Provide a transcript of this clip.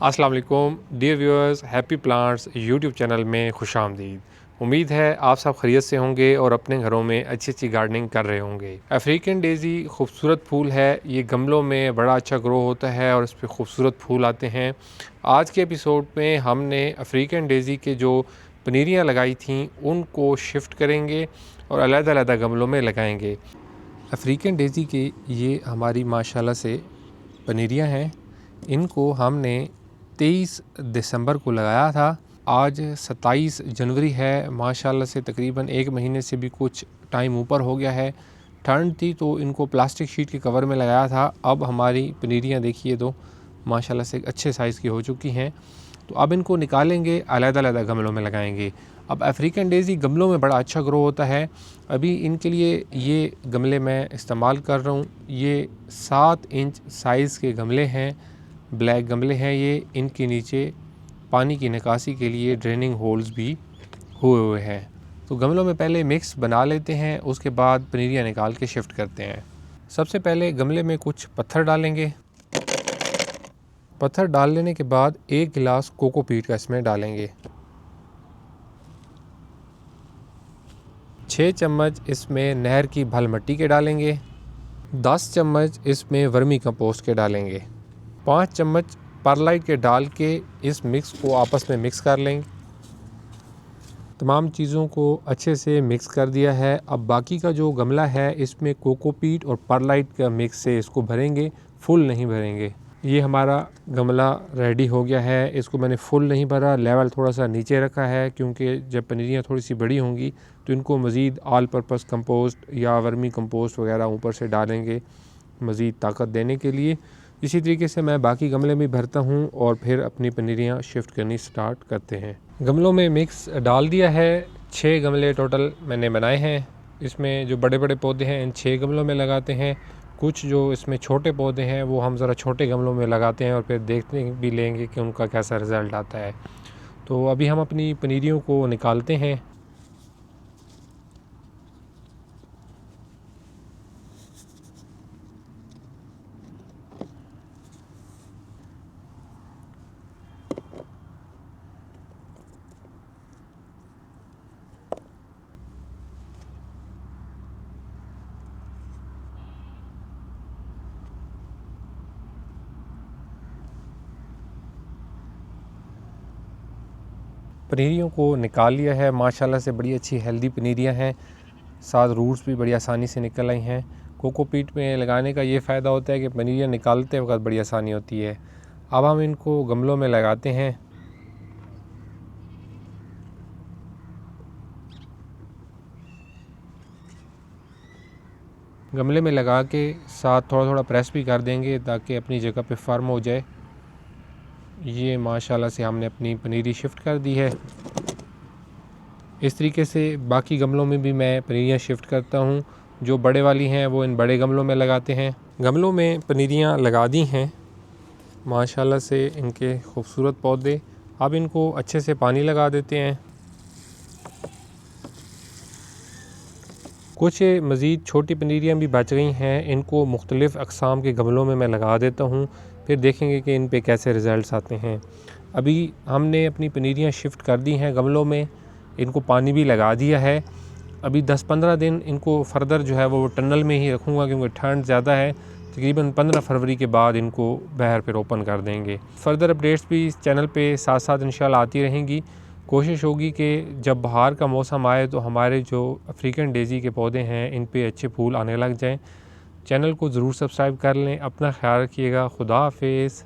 अस्सलाम वालेकुम dear viewers, happy plants YouTube channel में खुशामदीद। उम्मीद है आप सब खैरियत से होंगे और अपने घरों में अच्छी अच्छी गार्डनिंग कर रहे होंगे। अफ्रीकन डेज़ी खूबसूरत फूल है, ये गमलों में बड़ा अच्छा ग्रो होता है और इस पर खूबसूरत फूल आते हैं। आज के एपिसोड में हमने अफ्रीकन डेज़ी के जो पनीरियाँ लगाई थी उनको शिफ्ट करेंगे और अलग-अलग गमलों में लगाएंगे। अफ्रीकन डेज़ी के ये हमारी माशाल्लाह से पनीरियाँ हैं। इनको हमने 23 दिसंबर को लगाया था। आज 27 जनवरी है। माशाल्लाह से तकरीबन 1 महीने से भी कुछ टाइम ऊपर हो गया है। ठंड थी तो इनको प्लास्टिक शीट के कवर में लगाया था। अब हमारी पनीरियाँ देखिए तो माशाल्लाह से अच्छे साइज़ की हो चुकी हैं। तो अब इनको निकालेंगे, अलग-अलग गमलों में लगाएंगे। अब अफ्रीकन डेज़ी गमलों में बड़ा अच्छा ग्रो होता है। अभी इनके लिए ये गमले मैं इस्तेमाल कर रहा हूँ। ये 7 इंच साइज़ के गमले हैं, ब्लैक गमले हैं ये। इनके नीचे पानी की निकासी के लिए ड्रेनिंग होल्स भी हुए हैं। तो गमलों में पहले मिक्स बना लेते हैं, उसके बाद पनीरियाँ निकाल के शिफ्ट करते हैं। सबसे पहले गमले में कुछ पत्थर डालेंगे। पत्थर डाल लेने के बाद 1 गिलास कोकोपीट का इसमें डालेंगे। 6 चम्मच इसमें नहर की भल मिट्टी के डालेंगे। 10 चम्मच इसमें वर्मी कंपोस्ट के डालेंगे। 5 चम्मच परलाइट के डाल के इस मिक्स को आपस में मिक्स कर लेंगे। तमाम चीज़ों को अच्छे से मिक्स कर दिया है। अब बाकी का जो गमला है इसमें कोकोपीट और परलाइट का मिक्स से इसको भरेंगे, फुल नहीं भरेंगे। ये हमारा गमला रेडी हो गया है। इसको मैंने फुल नहीं भरा, लेवल थोड़ा सा नीचे रखा है क्योंकि जब पनीरियाँ थोड़ी सी बड़ी होंगी तो इनको मज़ीद ऑल पर्पस कंपोस्ट या वर्मी कंपोस्ट वगैरह ऊपर से डालेंगे मज़ीद ताकत देने के लिए। इसी तरीके से मैं बाकी गमले में भरता हूँ और फिर अपनी पनीरियाँ शिफ्ट करनी स्टार्ट करते हैं। गमलों में मिक्स डाल दिया है। 6 गमले टोटल मैंने बनाए हैं। इसमें जो बड़े बड़े पौधे हैं इन 6 गमलों में लगाते हैं। कुछ जो इसमें छोटे पौधे हैं वो हम ज़रा छोटे गमलों में लगाते हैं और फिर देखते भी लेंगे कि उनका कैसा रिज़ल्ट आता है। तो अभी हम अपनी पनीरियों को निकालते हैं। पनीरियों को निकाल लिया है। माशाल्लाह से बड़ी अच्छी हेल्दी पनीरियाँ हैं, साथ रूट्स भी बड़ी आसानी से निकल आई हैं। कोकोपीट में लगाने का ये फ़ायदा होता है कि पनीरियाँ निकालते वक्त बड़ी आसानी होती है। अब हम इनको गमलों में लगाते हैं। गमले में लगा के साथ थोड़ा थोड़ा प्रेस भी कर देंगे ताकि अपनी जगह पे फर्म हो जाए। ये माशाल्लाह से हमने अपनी पनीरी शिफ्ट कर दी है। इस तरीके से बाकी गमलों में भी मैं पनीरियाँ शिफ्ट करता हूँ। जो बड़े वाली हैं वो इन बड़े गमलों में लगाते हैं। गमलों में पनीरियाँ लगा दी हैं माशाल्लाह से, इनके खूबसूरत पौधे। अब इनको अच्छे से पानी लगा देते हैं। कुछ मज़ीद छोटी पनीरियाँ भी बच गई हैं, इनको मुख्तलिफ़ अक़साम के गमलों में मैं लगा देता हूँ, फिर देखेंगे कि इन पे कैसे रिज़ल्ट्स आते हैं। अभी हमने अपनी पनीरियाँ शिफ्ट कर दी हैं गमलों में, इनको पानी भी लगा दिया है। अभी 10-15 दिन इनको फ़र्दर जो है वो टनल में ही रखूँगा क्योंकि ठंड ज़्यादा है। तकरीबन 15 फरवरी के बाद इनको बाहर फिर ओपन कर देंगे। फ़र्दर अपडेट्स भी इस चैनल पे साथ साथ इंशाल्लाह आती रहेंगी। कोशिश होगी कि जब बहार का मौसम आए तो हमारे जो अफ्रीकन डेज़ी के पौधे हैं इन पे अच्छे फूल आने लग जाएं। चैनल को ज़रूर सब्सक्राइब कर लें। अपना ख्याल रखिएगा। खुदा हाफिज़।